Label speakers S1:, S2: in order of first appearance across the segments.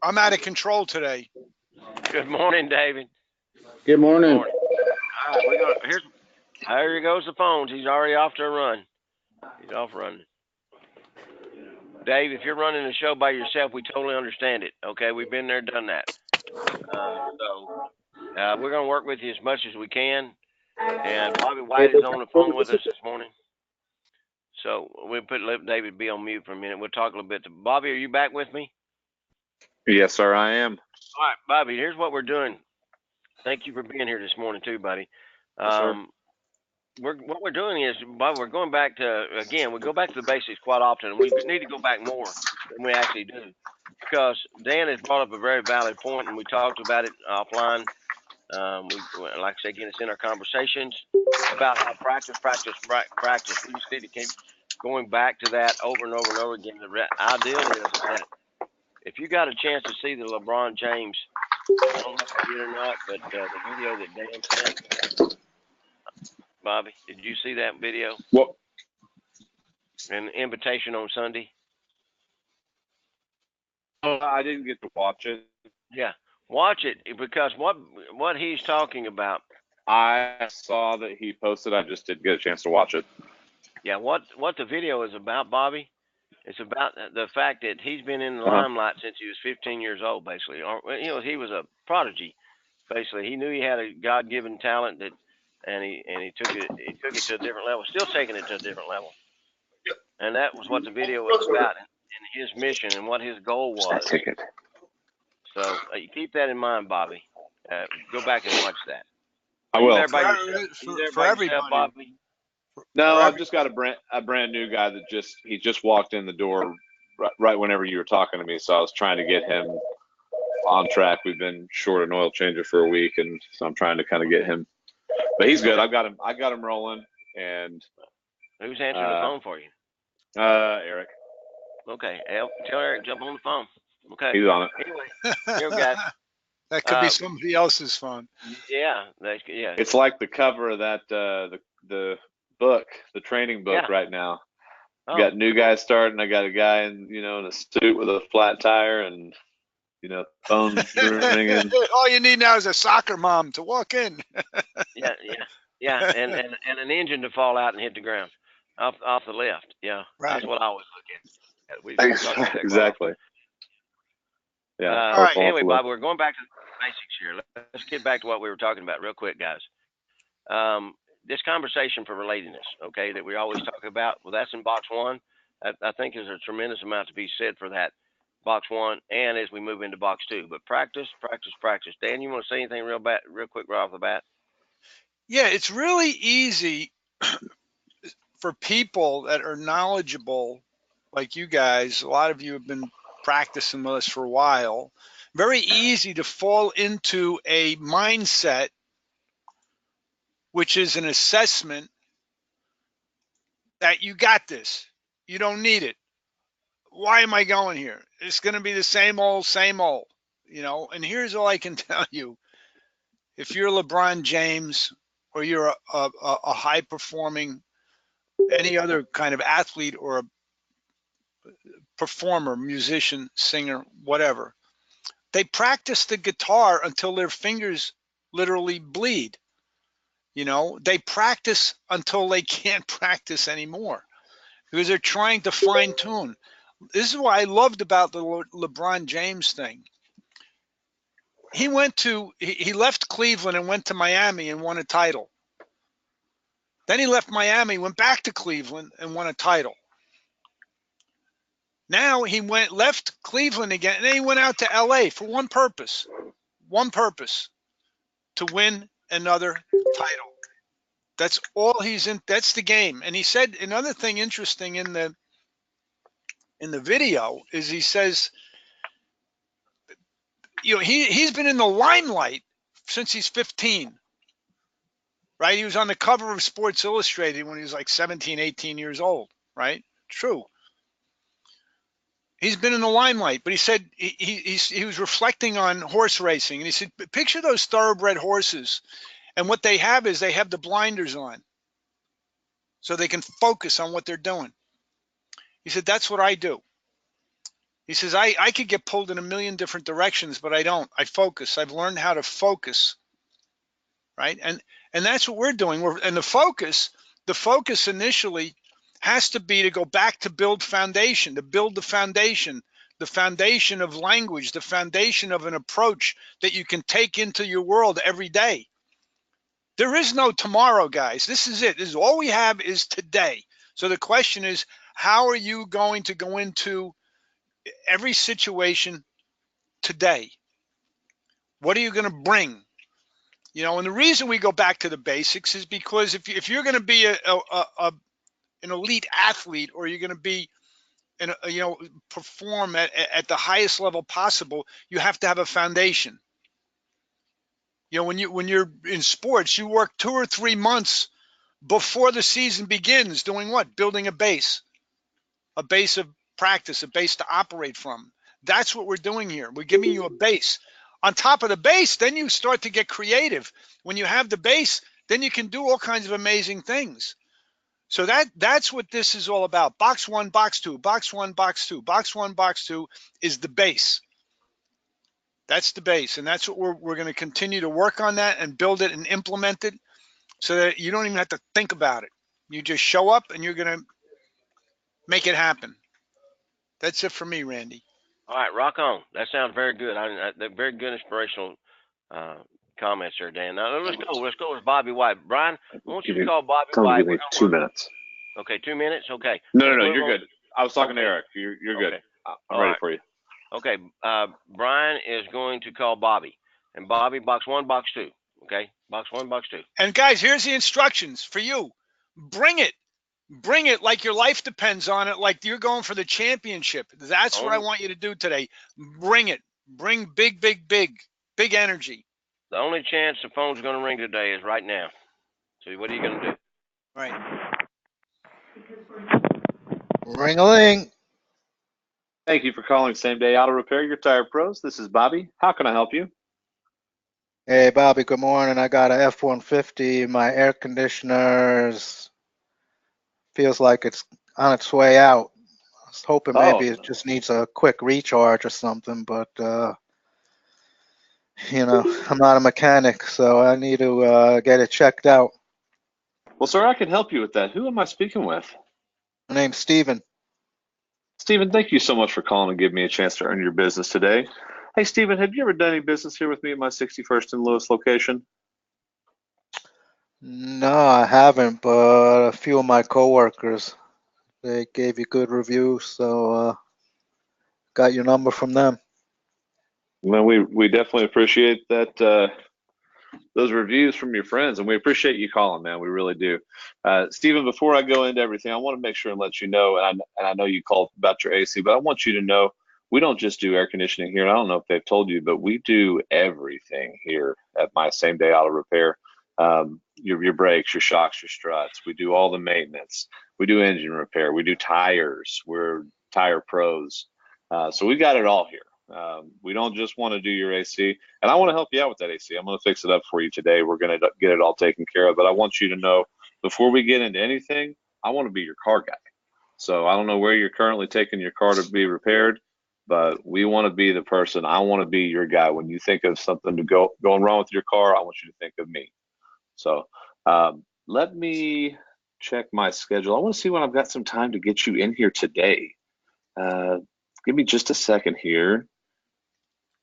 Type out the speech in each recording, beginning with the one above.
S1: I'm out of control today.
S2: Good morning, David.
S3: Good morning.
S2: All right, here goes the phones. He's already off to a run. He's off running. Dave, if you're running the show by yourself, we totally understand it. Okay, we've been there, done that. We're going to work with you as much as we can. And Bobby White is on the phone with us this morning. So let David be on mute for a minute. We'll talk a little bit. Bobby, are you back with me?
S4: Yes, sir, I am.
S2: All right, Bobby, here's what we're doing. Thank you for being here this morning too, buddy.
S4: Yes,
S2: What we're doing is, Bob, we're going back to, again, we go back to the basics quite often, and we need to go back more than we actually do, because Dan has brought up a very valid point, and we talked about it offline. Like I said, again, it's in our conversations about how practice. We just need to keep going back to that over and over and over again. The ideal is that if you got a chance to see the LeBron James, I don't know if you did or not, but the video that Dan sent, Bobby, did you see that video?
S4: What?
S2: An invitation on Sunday?
S4: I didn't get to watch it.
S2: Yeah, watch it, because what he's talking about.
S4: I saw that he posted. I just didn't get a chance to watch it.
S2: Yeah, what the video is about, Bobby, it's about the fact that he's been in the limelight since he was 15 years old, basically. He was a prodigy, basically. He knew he had a God-given talent and he took it to a different level, still taking it to a different level. And that was what the video was about, and his mission and what his goal was. So you keep that in mind, Bobby. Go back and watch that.
S4: I will.
S1: For everybody.
S2: Bobby?
S4: No, I've just got a brand new guy that just walked in the door right whenever you were talking to me. So I was trying to get him on track. We've been short an oil changer for a week, and so I'm trying to kind of get him. But he's good. I got him rolling. And
S2: who's answering the phone for you?
S4: Eric.
S2: Okay, tell Eric jump on the phone. Okay,
S4: he's on it.
S2: Anyway, here, guys.
S1: That could be somebody else's phone.
S2: Yeah,
S4: It's like the cover of that the book, the training book right now. Oh. Got new guys starting. I got a guy in a suit with a flat tire and phone ringing.
S1: All you need now is a soccer mom to walk in.
S2: yeah, and an engine to fall out and hit the ground off the left. Yeah, right. That's what I always look at.
S4: Exactly. Yeah.
S2: All right. Anyway, Bob, we're going back to the basics here. Let's get back to what we were talking about real quick, guys. This conversation for relatedness, okay, that we always talk about. Well, that's in box one. I think there's a tremendous amount to be said for that box one, and as we move into box two. But practice. Dan, you want to say anything real quick right off the bat?
S1: Yeah, it's really easy for people that are knowledgeable, like you guys. A lot of you have been practicing with us for a while. Very easy to fall into a mindset, which is an assessment that you got this. You don't need it. Why am I going here? It's going to be the same old, and here's all I can tell you. If you're LeBron James or you're a high performing, any other kind of athlete or a performer, musician, singer, whatever, they practice the guitar until their fingers literally bleed. They practice until they can't practice anymore because they're trying to fine tune. This is what I loved about the LeBron James thing. He left Cleveland and went to Miami and won a title. Then he left Miami, went back to Cleveland and won a title. Now he left Cleveland again, and then he went out to LA for one purpose, to win another title. That's all he's in. That's the game. And he said another thing interesting in the video is he says, he's been in the limelight since he's 15, right? He was on the cover of Sports Illustrated when he was like 17, 18 years old, right? True. He's been in the limelight, but he said he was reflecting on horse racing, and he said, picture those thoroughbred horses, and what they have is they have the blinders on, so they can focus on what they're doing. He said, that's what I do. He says, I could get pulled in a million different directions, but I don't. I focus. I've learned how to focus, right? And that's what we're doing. And the focus initially has to be to go back to build foundation, to build the foundation of language, the foundation of an approach that you can take into your world every day. There is no tomorrow, guys. This is it. This is all we have is today. So the question is, how are you going to go into every situation today? What are you going to bring? You know, and the reason we go back to the basics is because if you're going to be an elite athlete, or you're going to be perform at the highest level possible, you have to have a foundation. You know, when you're in sports, you work 2 or 3 months before the season begins doing what? Building a base of practice, a base to operate from. That's what we're doing here. We're giving you a base. On top of the base, then you start to get creative. When you have the base, then you can do all kinds of amazing things. So that's what this is all about. Box one, box two, box one, box two, box one, box two is the base. That's the base. And that's what we're going to continue to work on, that and build it and implement it, so that you don't even have to think about it. You just show up and you're going to make it happen. That's it for me, Randy.
S2: All right, rock on. That sounds very good. Very good inspirational comments there, Dan. Now let's go with Bobby White. Brian, I want you to call Bobby White.
S4: Give me 2 minutes.
S2: Okay, 2 minutes. Okay.
S4: No, you're good. I was talking to Eric. You're good.
S2: Okay.
S4: I'm ready for you.
S2: Okay, Brian is going to call Bobby, and Bobby, box one, box two. Okay, box one, box two.
S1: And guys, here's the instructions for you. Bring it like your life depends on it, like you're going for the championship. That's what I want you to do today. Bring it. Bring big energy.
S2: The only chance the phone's going to ring today is right now. So what are you going to do?
S1: Right.
S3: Ring-a-ling.
S4: Thank you for calling Same Day Auto Repair, your tire pros. This is Bobby. How can I help you?
S3: Hey, Bobby, good morning. I got a F-150. My air conditioner feels like it's on its way out. I was hoping maybe it just needs a quick recharge or something, but, I'm not a mechanic, so I need to get it checked out.
S4: Well, sir, I can help you with that. Who am I speaking with?
S3: My name's Steven.
S4: Steven, thank you so much for calling and giving me a chance to earn your business today. Hey, Steven, have you ever done any business here with me at my 61st and Lewis location?
S3: No, I haven't, but a few of my coworkers, they gave you good reviews, so got your number from them.
S4: Well, we definitely appreciate that, those reviews from your friends, and we appreciate you calling, man. We really do. Steven, before I go into everything, I want to make sure and let you know, and I know you called about your AC, but I want you to know we don't just do air conditioning here. And I don't know if they've told you, but we do everything here at my Same Day Auto Repair. Your brakes, your shocks, your struts. We do all the maintenance. We do engine repair. We do tires. We're tire pros. So we got it all here. We don't just want to do your AC, and I want to help you out with that AC. I'm going to fix it up for you today. We're going to get it all taken care of, but I want you to know, before we get into anything, I want to be your car guy. So I don't know where you're currently taking your car to be repaired, but we want to be the person. I want to be your guy. When you think of something going wrong with your car, I want you to think of me. So let me check my schedule. I want to see when I've got some time to get you in here today. Give me just a second here.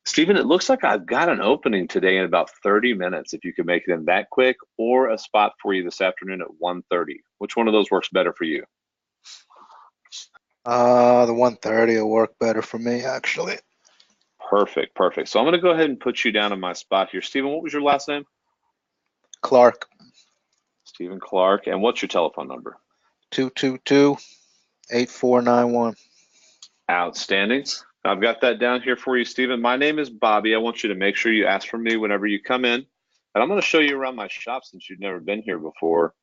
S4: Steven, it looks like I've got an opening today in about 30 minutes, if you could make it in that quick, or a spot for you this afternoon at 1:30. Which one of those works better for you?
S3: The 1:30 will work better for me, actually.
S4: Perfect. So I'm going to go ahead and put you down in my spot here. Steven, what was your last name?
S3: Clark.
S4: Steven Clark. And what's your telephone number?
S3: 222-8491.
S4: Outstanding. I've got that down here for you, Steven. My name is Bobby. I want you to make sure you ask for me whenever you come in. And I'm going to show you around my shop since you've never been here before.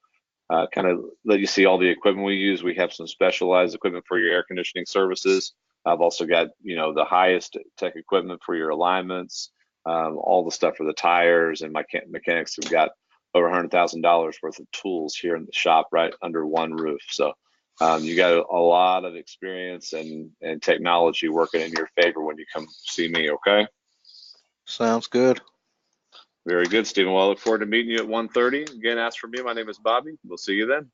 S4: Kind of let you see all the equipment we use. We have some specialized equipment for your air conditioning services. I've also got, the highest tech equipment for your alignments, all the stuff for the tires, and my mechanics have got over $100,000 worth of tools here in the shop right under one roof. So You got a lot of experience and technology working in your favor when you come see me. Okay.
S3: Sounds good.
S4: Very good, Stephen. Well, I look forward to meeting you at 1:30. Again, ask for me. My name is Bobby. We'll see you then.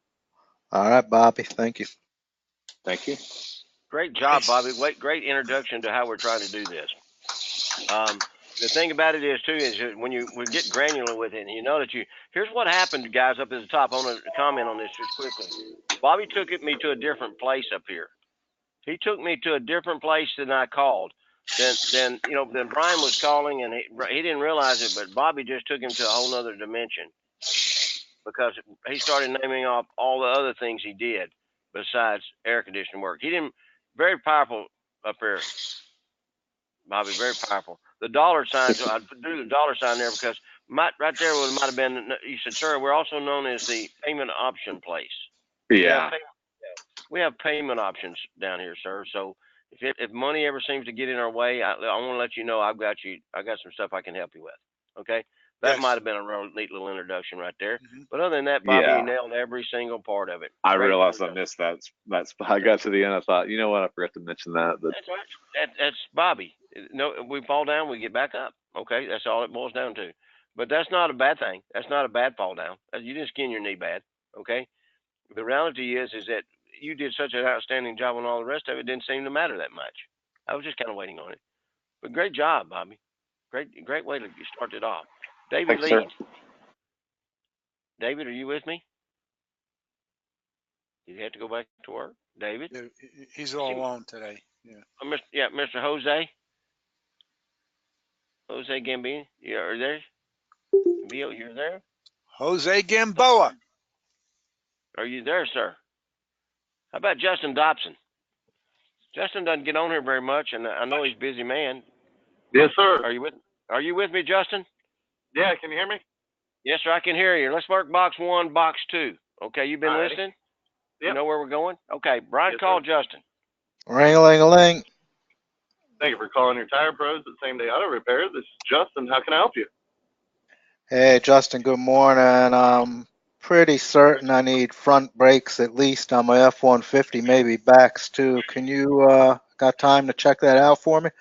S3: All right, Bobby. Thank you.
S4: Thank you.
S2: Great job, Bobby. Great introduction to how we're trying to do this. The thing about it is too is that when we get granular with it, and you know that here's what happened, guys, up at the top. I want to comment on this just quickly. Bobby took me to a different place up here. He took me to a different place than I called. Then Brian was calling, and he didn't realize it, but Bobby just took him to a whole nother dimension because he started naming off all the other things he did besides air conditioning work. He didn't. Very powerful up here, Bobby. Very powerful. The dollar signs. I drew the dollar sign there because right there might have been. You said, "Sir, we're also known as the payment option place."
S4: Yeah.
S2: We have payment options down here, sir. So if money ever seems to get in our way, I want to let you know I got some stuff I can help you with. Okay, that might have been a real neat little introduction right there. But other than that, Bobby, you nailed every single part of it.
S4: I realized I missed that. I got to the end. I thought, you know what? I forgot to mention that. But
S2: that's right. That's Bobby. No, we fall down, we get back up. Okay, that's all it boils down to. But that's not a bad thing. That's not a bad fall down. You didn't skin your knee bad. Okay. The reality is that you did such an outstanding job on all the rest of it. It didn't seem to matter that much. I was just kind of waiting on it. But great job, Bobby. Great way to start it off. David
S4: Thanks,
S2: Lee.
S4: sir.
S2: David, are you with me? Did you have to go back to work? David?
S1: Yeah, he's all alone today. Yeah.
S2: Mr. Jose. Jose Gambino, you're there? Gambino, you're there?
S1: Jose Gamboa.
S2: Are you there, sir? How about Justin Dobson? Justin doesn't get on here very much, and I know he's a busy man.
S5: Yes, sir.
S2: Are you with me, Justin?
S5: Yeah, can you hear me?
S2: Yes, sir, I can hear you. Let's mark box 1, box 2. Okay, you been listening? Yep. You know where we're going? Okay, Brian, call Justin.
S3: Ring-a-ling-a-ling.
S5: Thank you for calling your tire pros at Same Day Auto Repair. This is Justin. How can I help you?
S3: Hey, Justin, good morning. I'm pretty certain I need front brakes at least on my F-150, maybe backs too. Can you, got time to check that out for me?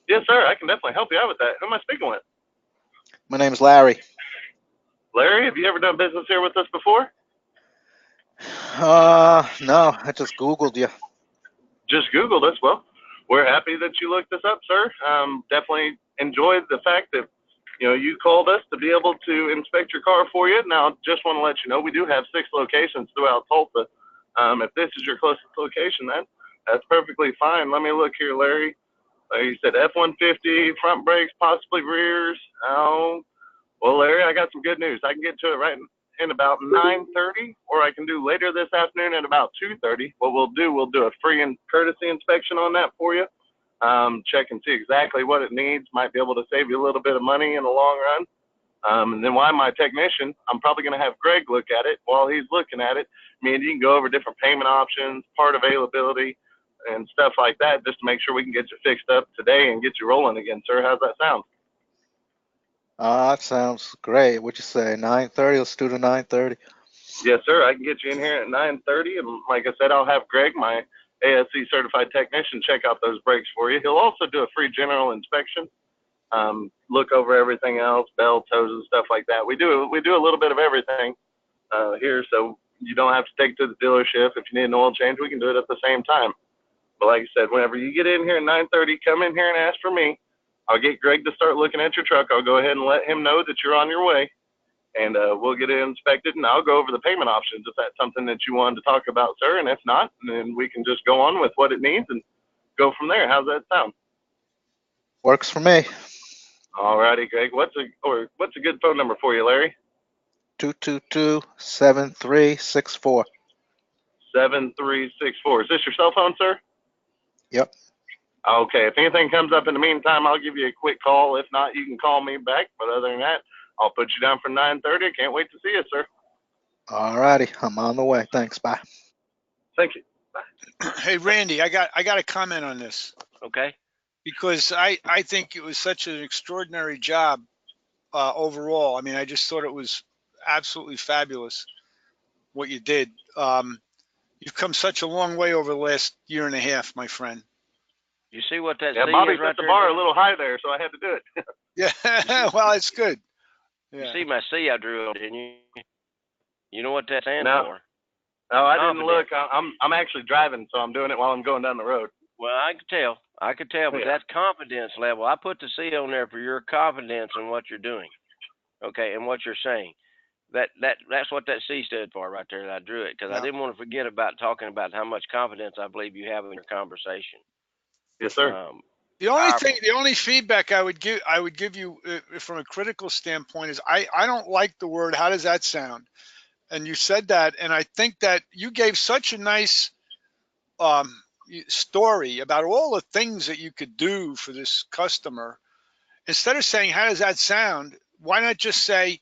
S5: Yes, sir. I can definitely help you out with that. Who am I speaking with?
S3: My name's Larry.
S5: Larry, have you ever done business here with us before?
S3: No, I just Googled you.
S5: Just Googled us. Well, we're happy that you looked us up, sir. Definitely enjoyed the fact that you called us to be able to inspect your car for you. Now, just want to let you know we do have 6 locations throughout Tulsa. If this is your closest location, then that's perfectly fine. Let me look here, Larry. You said F-150, front brakes, possibly rears. Oh, well, Larry, I got some good news. I can get to it right in about 9:30, or I can do later this afternoon at about 2:30. What we'll do a free and courtesy inspection on that for you. Check and see exactly what it needs. Might be able to save you a little bit of money in the long run. And then while my technician, I'm probably going to have Greg look at it. While he's looking at it, me and you can go over different payment options, part availability, and stuff like that, just to make sure we can get you fixed up today and get you rolling again, sir. How's that sound?
S3: That sounds great. What'd you say, 9:30? Let's do the 9:30.
S5: Yes, sir. I can get you in here at 9:30, and like I said, I'll have Greg, my ASC certified technician, check out those brakes for you. He'll also do a free general inspection, look over everything else, belts, hoses, stuff like that. We do a little bit of everything here, so you don't have to take to the dealership. If you need an oil change, we can do it at the same time. But like I said, whenever you get in here at 9:30, come in here and ask for me. I'll get Greg to start looking at your truck. I'll go ahead and let him know that you're on your way, and we'll get it inspected, and I'll go over the payment options if that's something that you wanted to talk about, sir. And if not, then we can just go on with what it needs and go from there. How's that sound?
S3: Works for me.
S5: All righty, Greg. What's a good phone number for you, Larry?
S3: 222-7364.
S5: 7364. Is this your cell phone, sir?
S3: Yep.
S5: Okay. If anything comes up in the meantime, I'll give you a quick call. If not, you can call me back. But other than that, I'll put you down for 9:30. I can't wait to see you, sir.
S3: All righty. I'm on the way. Thanks. Bye.
S5: Thank you. Bye.
S1: Hey, Randy, I got a comment on this.
S2: Okay.
S1: Because I think it was such an extraordinary job overall. I mean, I just thought it was absolutely fabulous what you did. You've come such a long way over the last year and a half, my friend.
S2: You see what that
S5: Yeah,
S2: C
S5: Bobby
S2: is right
S5: set the
S2: there?
S5: bar a little high there, so I had to do it.
S1: Yeah, well, it's good.
S2: You
S1: Yeah.
S2: see my C I drew on, didn't you? You know what that stands
S5: No.
S2: for?
S5: No, I didn't
S2: Confidence.
S5: look. I'm actually driving, so I'm doing it while I'm going down the road.
S2: Well, I could tell. But
S5: Yeah.
S2: that's confidence level. I put the C on there for your confidence in what you're doing, okay, and what you're saying. That's what that C stood for right there. That I drew it because I didn't want to forget about talking about how much confidence I believe you have in your conversation.
S5: Yes, sir.
S1: The only
S2: Powerful.
S1: thing, the only feedback I would give you from a critical standpoint is I don't like the word. How does that sound? And you said that, and I think that you gave such a nice story about all the things that you could do for this customer. Instead of saying how does that sound, why not just say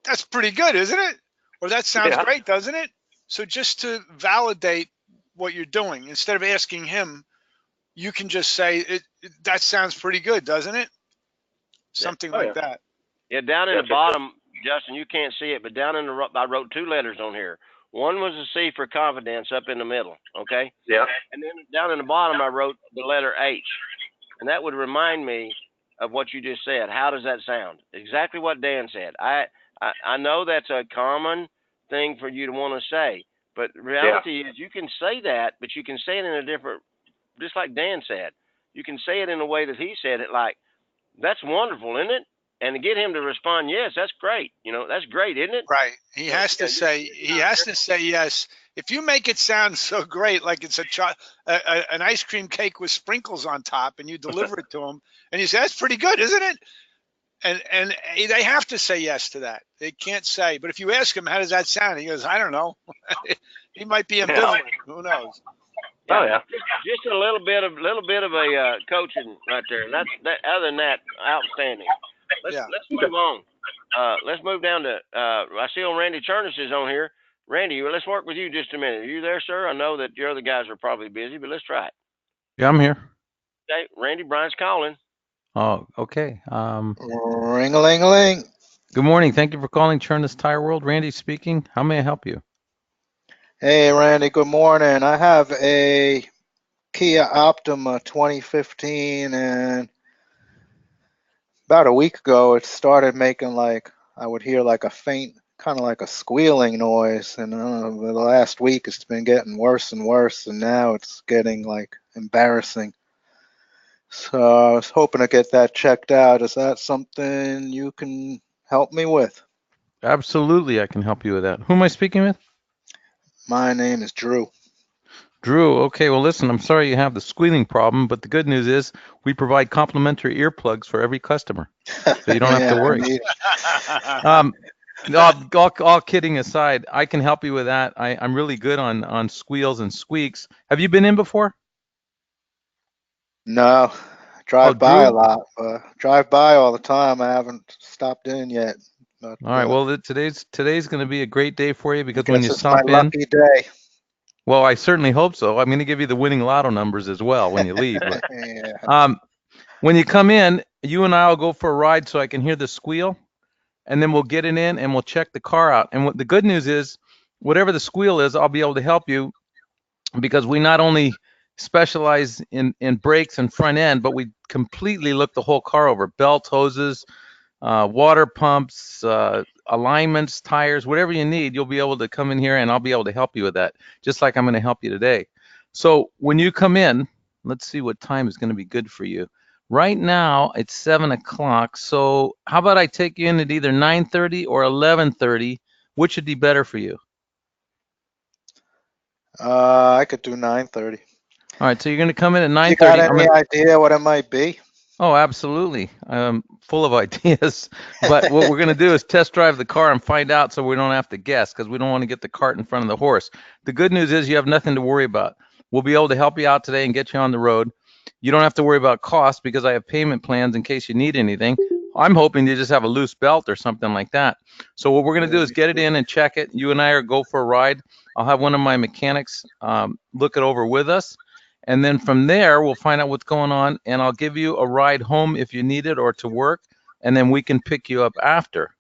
S1: that's pretty good, isn't it? Or that sounds
S5: Yeah.
S1: great, doesn't it? So just to validate what you're doing, instead of asking him, you can just say that sounds pretty good, doesn't it? Something like that.
S2: Yeah, down in
S5: Yeah,
S2: the
S5: for
S2: bottom, Justin, you can't see it, but down in the I wrote two letters on here. One was a C for confidence up in the middle, okay?
S5: Yeah.
S2: And then down in the bottom, I wrote the letter H, and that would remind me of what you just said. How does that sound? Exactly what Dan said. I know that's a common thing for you to want to say, but the reality is you can say that, but you can say it in a different, just like Dan said. You can say it in a way that he said it, like, that's wonderful, isn't it? And to get him to respond, yes, that's great. You know, that's great, isn't it?
S1: Right. He has to say yes. If you make it sound so great, like it's an ice cream cake with sprinkles on top, and you deliver it to him, and you say that's pretty good, isn't it? And they have to say yes to that. They can't say. But if you ask him how does that sound, he goes, I don't know. He might be ambivalent. Who knows?
S5: Oh yeah.
S2: Just a little bit of a coaching right there. And that. Other than that, outstanding. Let's move on. Let's move down to. I see on Randy Chernus is on here. Randy, let's work with you just a minute. Are you there, sir? I know that your other guys are probably busy, but let's try it.
S6: Yeah, I'm here.
S2: Okay, Randy, Brian's calling.
S6: Oh, okay.
S3: Ring-a-ling-a-ling.
S6: Good morning. Thank you for calling Chernus Tire World. Randy speaking. How may I help you?
S3: Hey, Randy, good morning. I have a Kia Optima 2015, and about a week ago, it started making I would hear like a faint, kind of like a squealing noise. And the last week, it's been getting worse and worse, and now it's getting like embarrassing. So I was hoping to get that checked out. Is that something you can help me with?
S6: Absolutely, I can help you with that. Who am I speaking with?
S3: My name is Drew.
S6: Drew. Okay, well, listen, I'm sorry you have the squealing problem, but the good news is we provide complimentary earplugs for every customer, so you don't have to worry. All kidding aside, I can help you with that. I'm really good on squeals and squeaks. Have you been in before?
S3: No, drive by
S6: Drew?
S3: a lot. Drive by all the time. I haven't stopped in yet. But,
S6: all right. Well, today's going to be a great day for you because
S3: I
S6: when
S3: guess
S6: you
S3: it's
S6: stop
S3: my
S6: in,
S3: lucky day.
S6: well, I certainly hope so. I'm going to give you the winning lotto numbers as well when you leave. But,
S3: Yeah.
S6: when you come in, you and I will go for a ride so I can hear the squeal, and then we'll get it in and we'll check the car out. And what the good news is, whatever the squeal is, I'll be able to help you because we not only specialize in brakes and front end, but we completely look the whole car over: belt, hoses, water pumps, alignments, tires, whatever you need. You'll be able to come in here and I'll be able to help you with that, just like I'm going to help you today. So when you come in, let's see what time is going to be good for you. Right now it's 7 o'clock. So how about I take you in at either 9:30 or 11:30? Which would be better for you?
S3: I could do 9:30.
S6: All right, so you're going to come in at 9:30.
S3: You got any idea what it might be?
S6: Oh, absolutely. I'm full of ideas. But what we're going to do is test drive the car and find out so we don't have to guess, because we don't want to get the cart in front of the horse. The good news is you have nothing to worry about. We'll be able to help you out today and get you on the road. You don't have to worry about cost because I have payment plans in case you need anything. I'm hoping you just have a loose belt or something like that. So what we're going to do is get it in and check it. You and I are go for a ride. I'll have one of my mechanics look it over with us. And then from there, we'll find out what's going on, and I'll give you a ride home if you need it or to work, and then we can pick you up after.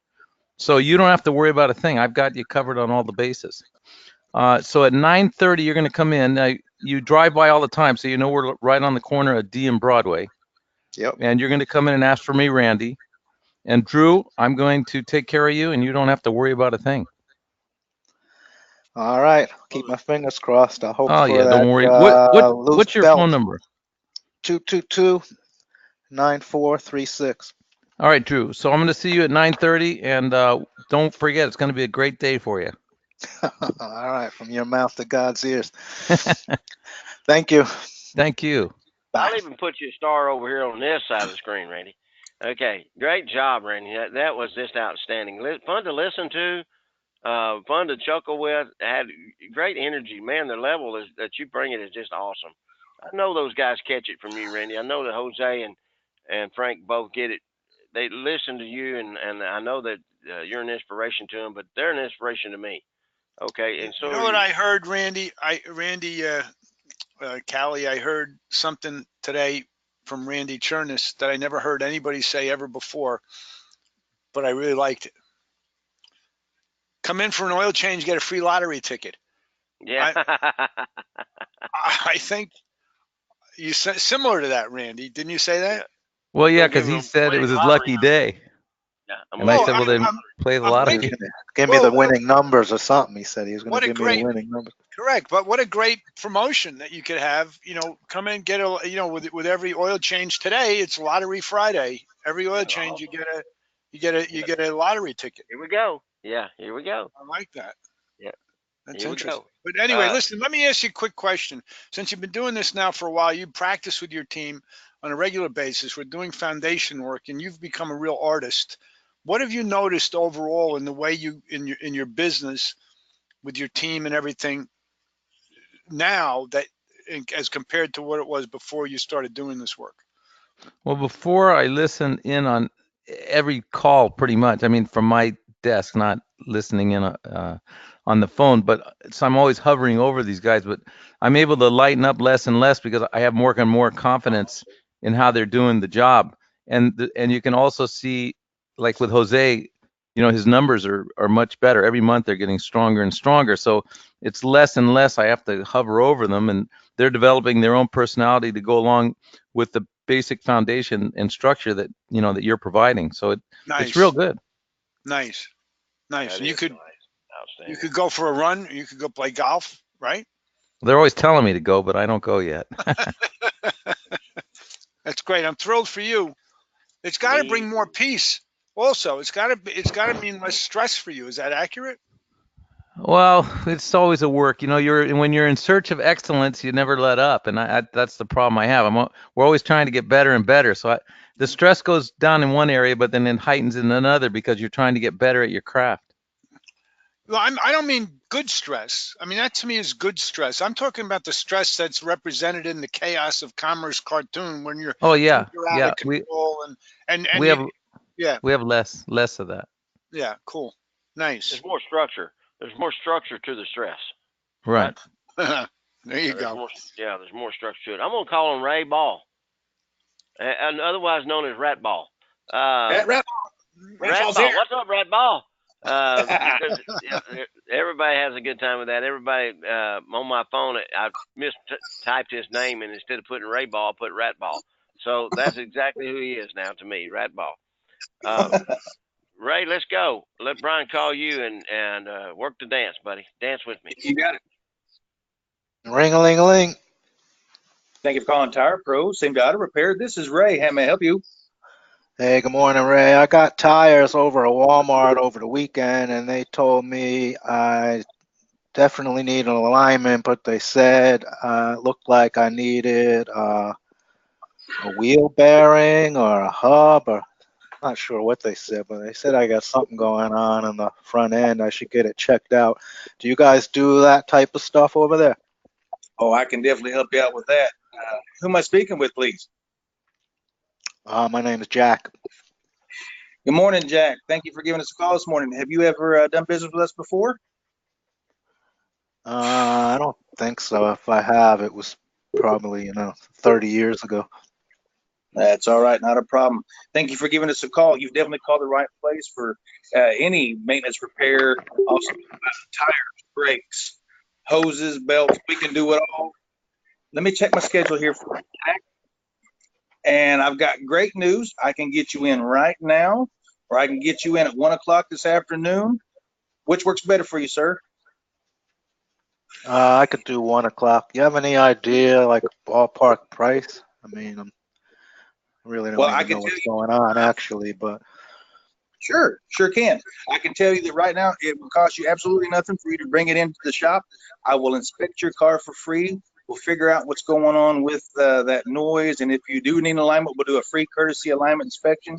S6: So you don't have to worry about a thing. I've got you covered on all the bases. So at 9:30, you're going to come in. Now, you drive by all the time, so you know we're right on the corner of D and Broadway.
S3: Yep.
S6: And you're going to come in and ask for me, Randy. And Drew, I'm going to take care of you, and you don't have to worry about a thing.
S3: All right. Keep my fingers crossed. I hope
S6: Oh
S3: for
S6: yeah,
S3: that
S6: don't worry.
S3: loose
S6: What's your
S3: belt.
S6: phone number?
S3: 222-9436.
S6: All right, Drew. So I'm going to see you at 9:30, and don't forget, it's going to be a great day for you.
S3: All right. From your mouth to God's ears. Thank you.
S6: Thank you.
S2: I'll even put you a star over here on this side of the screen, Randy. Okay, great job, Randy. That was just outstanding. Fun to listen to, fun to chuckle with. Had great energy, man. The level that you bring it is just awesome. I know those guys catch it from you, Randy. I know that Jose and Frank both get it. They listen to you, and I know that you're an inspiration to them, but they're an inspiration to me. Okay, and so
S1: You know
S2: are
S1: what
S2: you.
S1: I heard, Randy? Callie, I heard something today from Randy Chernus that I never heard anybody say ever before, but I really liked it. Come in for an oil change, get a free lottery ticket.
S2: Yeah.
S1: I think you said similar to that, Randy. Didn't you say that?
S6: Well, yeah,
S2: Gonna
S6: because
S2: give
S6: he
S2: them
S6: said it was
S2: winning
S6: his
S2: lottery
S6: lucky
S2: number.
S6: day.
S2: Yeah, I'm
S6: And I
S2: gonna
S6: said,
S2: give
S6: well,
S2: them
S6: then play the lottery.
S1: thinking,
S3: Give me the winning numbers or something. He said he was going
S1: what
S3: to
S1: a
S3: give me the
S1: great,
S3: winning numbers.
S1: correct, but what a great promotion that you could have. Come in, get a, with every oil change today, it's Lottery Friday. Every oil change, you get a lottery ticket.
S2: Here we go. Yeah, here we go.
S1: I like that.
S2: Yeah,
S1: That's
S2: here we
S1: interesting.
S2: go.
S1: But anyway, listen, let me ask you a quick question. Since you've been doing this now for a while, you practice with your team on a regular basis. We're doing foundation work and you've become a real artist. What have you noticed overall in the way you in your business with your team and everything now that as compared to what it was before you started doing this work?
S6: Well, before I listen in on every call, pretty much. I mean, from my desk, not listening in on the phone, but so I'm always hovering over these guys. But I'm able to lighten up less and less because I have more and more confidence in how they're doing the job. And you can also see, like with Jose, his numbers are much better. Every month they're getting stronger and stronger. So it's less and less I have to hover over them, and they're developing their own personality to go along with the basic foundation and structure that that you're providing. So it's real
S1: Nice,
S6: good.
S1: nice, nice.
S2: That
S1: And you
S2: is
S1: could
S2: nice.
S1: you
S2: Outstanding.
S1: could go for a run. You could go play golf, right?
S6: They're always telling me to go, but I don't go yet.
S1: That's great. I'm thrilled for you. It's got to
S2: Me,
S1: bring more peace. Also, it's got to mean less stress for you. Is that accurate?
S6: Well, it's always a work. When you're in search of excellence, you never let up, and that's the problem I have. We're always trying to get better and better. So the stress goes down in one area, but then it heightens in another because you're trying to get better at your craft.
S1: Well, I don't mean good stress. I mean, that to me is good stress. I'm talking about the stress that's represented in the Chaos of Commerce cartoon when
S6: Oh
S1: things
S6: yeah,
S1: are out
S6: yeah.
S1: of control and
S6: We
S1: you,
S6: have
S1: yeah,
S6: we have less of that.
S1: yeah, cool, nice.
S2: there's more structure. There's more structure to the stress, right?
S6: Right.
S1: There you
S2: There's
S1: go.
S2: more. Yeah, there's more structure to it. I'm gonna call him Ray Ball, and otherwise known as Rat Ball.
S5: Rat
S2: Rat Ball. What's up, Rat Ball? Because everybody has a good time with that. Everybody on my phone, I mistyped his name, and instead of putting Ray Ball, I put Rat Ball. So that's exactly who he is now to me, Rat Ball. Ray, let's go. Let Brian call you and work the dance, buddy. Dance with me.
S5: You got it.
S3: Ring-a-ling-a-ling.
S7: Thank you for calling Tire Pro, same to auto repair. This is Ray. How may I help you?
S3: Hey, good morning, Ray. I got tires over at Walmart over the weekend, and they told me I definitely need an alignment, but they said it looked like I needed a wheel bearing or a hub, or not sure what they said, but they said I got something going on in the front end. I should get it checked out. Do you guys do that type of stuff over there?
S7: Oh, I can definitely help you out with that. Who am I speaking with, please?
S3: My name is Jack.
S7: Good morning, Jack. Thank you for giving us a call this morning. Have you ever done business with us before?
S3: I don't think so. If I have, it was probably 30 years ago.
S7: That's all right, not a problem. Thank you for giving us a call. You've definitely called the right place for any maintenance repair, also tires, brakes, hoses, belts. We can do it all. Let me check my schedule here for Jack. And I've got great news. I can get you in right now, or I can get you in at 1 o'clock this afternoon. Which works better for you, sir?
S3: I could do 1 o'clock. You have any idea, like ballpark price? I mean, I really don't
S7: Well, I
S3: even
S7: can
S3: know
S7: tell
S3: what's
S7: you.
S3: going on actually, but
S7: Sure can. I can tell you that right now it will cost you absolutely nothing for you to bring it into the shop. I will inspect your car for free. We'll figure out what's going on with that noise, and if you do need an alignment, we'll do a free courtesy alignment inspection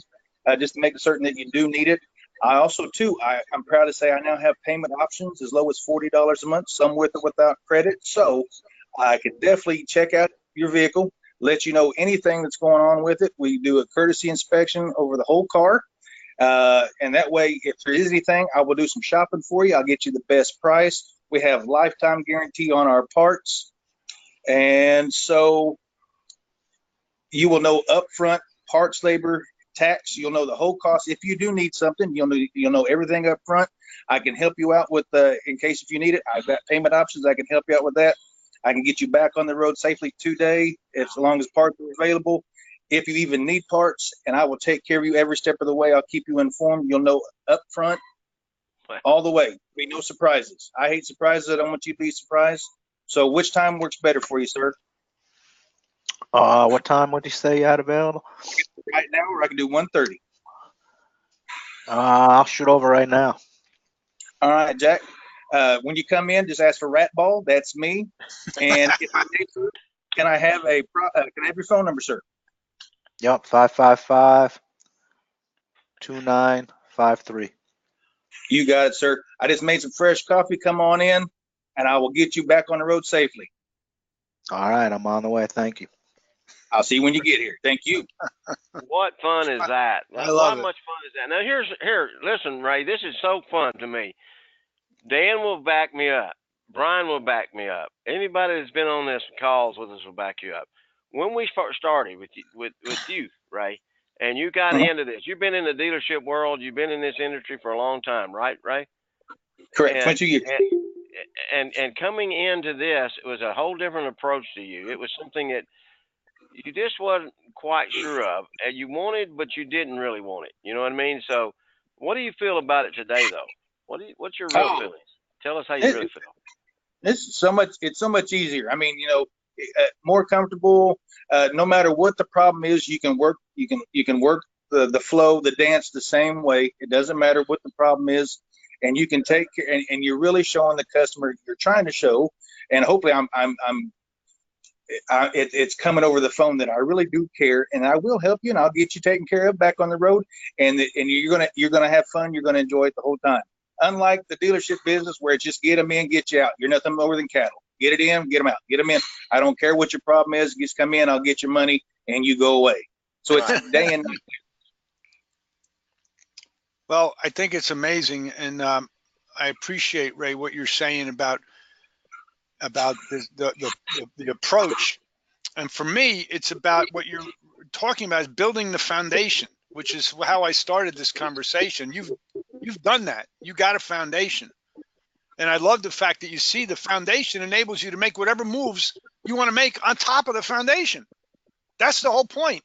S7: just to make certain that you do need it. I also, too, I'm proud to say I now have payment options as low as $40 a month, some with or without credit. So I could definitely check out your vehicle, let you know anything that's going on with it. We do a courtesy inspection over the whole car. And that way, if there is anything, I will do some shopping for you. I'll get you the best price. We have lifetime guarantee on our parts. And so you will know upfront parts, labor, tax. You'll know the whole cost. If you do need something, you'll know everything up front. I can help you out with in case if you need it. I've got payment options. I can help you out with that. I can get you back on the road safely today as long as parts are available. If you even need parts, and I will take care of you every step of the way. I'll keep you informed. You'll know up front all the way. Be no surprises. I hate surprises. I don't want you to be surprised. So which time works better for you, sir?
S3: what time would you say you had available?
S7: Right now, or I can do 1:30.
S3: I'll shoot over right now.
S7: All right, Jack. When you come in, just ask for Rat Ball. That's me. And if I may, sir, can I have your phone number, sir?
S3: Yep, 555-2953.
S7: You got it, sir. I just made some fresh coffee. Come on in, and I will get you back on the road safely.
S3: All right, I'm on the way. Thank you.
S7: I'll see you when you get here. Thank you.
S2: What fun is that?
S1: I love
S2: How
S1: it.
S2: much fun is that? Now here, listen, Ray, this is so fun to me. Dan will back me up. Brian will back me up. Anybody that's been on this calls with us will back you up. When we started with you, Ray, and you got into this, you've been in the dealership world, you've been in this industry for a long time, right, Ray?
S7: Correct.
S2: And
S7: 22 years.
S2: and coming into this, it was a whole different approach to you. It was something that you just wasn't quite sure of, and you wanted, but you didn't really want it. You know what I mean? So, what do you feel about it today, though? What's your real feelings? Tell us how you really feel.
S7: It's so much easier. I mean, more comfortable. No matter what the problem is, you can work the flow, the dance the same way. It doesn't matter what the problem is, and you can take care. And you're really showing the customer you're trying to show. And hopefully, it's coming over the phone that I really do care, and I will help you, and I'll get you taken care of back on the road, and you're gonna have fun. You're gonna enjoy it the whole time. Unlike the dealership business where it's just get them in, get you out. You're nothing more than cattle. Get it in, get them out. Get them in. I don't care what your problem is. Just come in. I'll get your money, and you go away. So it's day and night.
S1: Well, I think it's amazing, and I appreciate, Ray, what you're saying about the approach. And for me, it's about what you're talking about is building the foundation, which is how I started this conversation. You've done that. You got a foundation. And I love the fact that you see the foundation enables you to make whatever moves you want to make on top of the foundation. That's the whole point.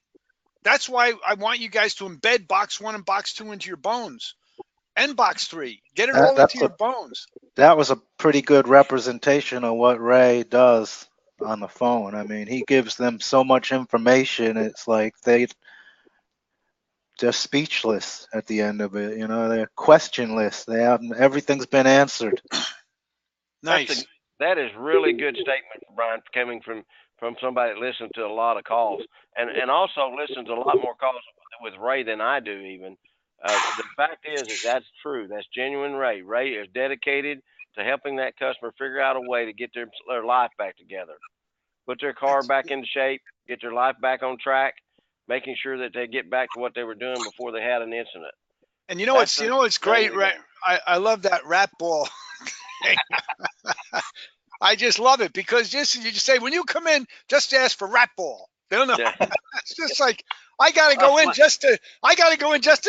S1: That's why I want you guys to embed box 1 and box 2 into your bones and box 3. Get it all into your bones.
S3: That was a pretty good representation of what Ray does on the phone. I mean, he gives them so much information. It's like they're speechless at the end of it. They're questionless. Everything's been answered.
S1: Nice.
S2: That is really good statement, Brian, coming from somebody that listens to a lot of calls and also listens to a lot more calls with Ray than I do even. The fact is that's true. That's genuine Ray. Ray is dedicated to helping that customer figure out a way to get their life back together, put their car back into shape, get their life back on track, making sure that they get back to what they were doing before they had an incident.
S1: And what's great, Ray? I love that rat ball. I just love it because you just say when you come in, just ask for rat ball. They don't know. Yeah. It's just like I gotta go in just to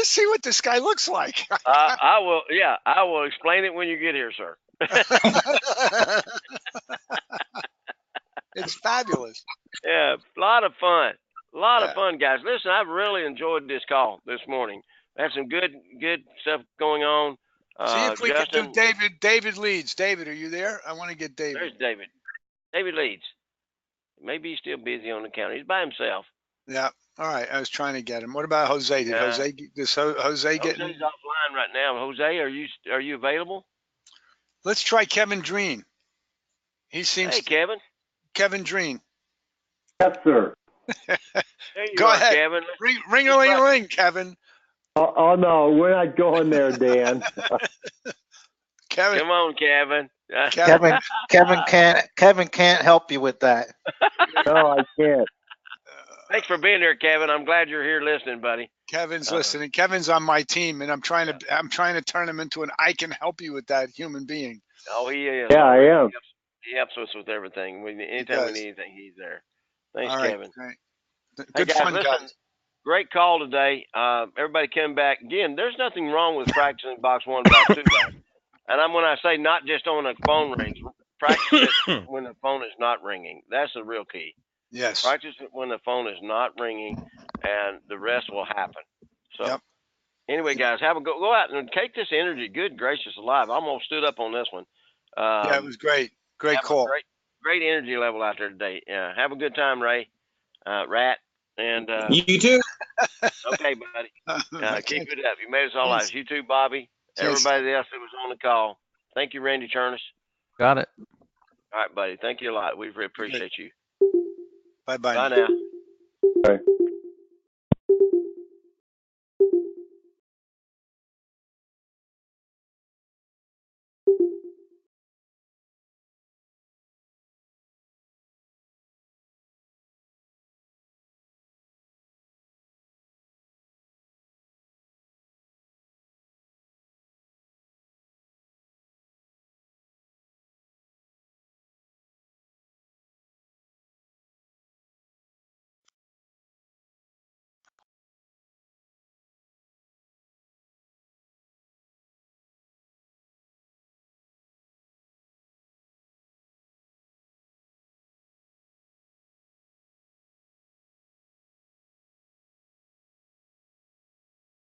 S1: see what this guy looks like.
S2: I will. Yeah, I will explain it when you get here, sir.
S1: It's fabulous.
S2: Yeah, a lot of fun. A lot of
S1: Yeah.
S2: fun, guys. Listen, I've really enjoyed this call this morning. Had some good stuff going on.
S1: See if we can do
S2: Justin,
S1: David. David Leeds. David, are you there? I want to get David.
S2: there's David. David Leeds. Maybe he's still busy on the counter. He's by himself.
S1: Yeah. All right. I was trying to get him. What about Jose? Did
S2: Yeah.
S1: Jose get?
S2: Jose's offline right now. Jose, are you available?
S1: Let's try Kevin Dreen. He seems.
S2: Hey, Kevin.
S1: Kevin Dreen.
S8: Yes, sir.
S2: There you
S1: Go
S2: are,
S1: ahead.
S2: Kevin.
S1: Ring a ling ling, Kevin.
S8: Oh, no, we're not going there, Dan.
S1: Kevin.
S2: Come on, Kevin.
S3: Kevin can't help you with that.
S8: No, I can't.
S2: Thanks for being here, Kevin. I'm glad you're here listening, buddy.
S1: Kevin's listening. Kevin's on my team, and I'm trying to turn him into an I can help you with that human being.
S2: Oh, he is.
S8: Yeah, I am.
S2: He helps us with everything. Anytime we need anything, he's there. Thanks,
S1: All right,
S2: Kevin.
S1: great.
S2: Hey,
S1: Good
S2: guys,
S1: fun,
S2: listen,
S1: guys.
S2: great call today. Everybody coming back. Again, there's nothing wrong with practicing box 1, box 2, guys. And when I say not just on a phone rings, practice it when the phone is not ringing. That's the real key.
S1: Yes.
S2: Practice it when the phone is not ringing, and the rest will happen. So,
S1: Yep.
S2: Anyway, guys, go out and take this energy. Good gracious alive. I almost stood up on this one.
S1: Yeah, it was great. Great
S2: have a
S1: call.
S2: Great energy level out there today. Have a good time, Ray, Rat, and
S7: You too.
S2: okay, buddy. Keep it up. You made us all lives. You too, Bobby. Everybody else that was on the call. Thank you, Randy Chernus.
S6: Got it.
S2: All right, buddy. Thank you a lot. We appreciate you.
S1: Bye-bye.
S2: Bye now.
S8: Okay.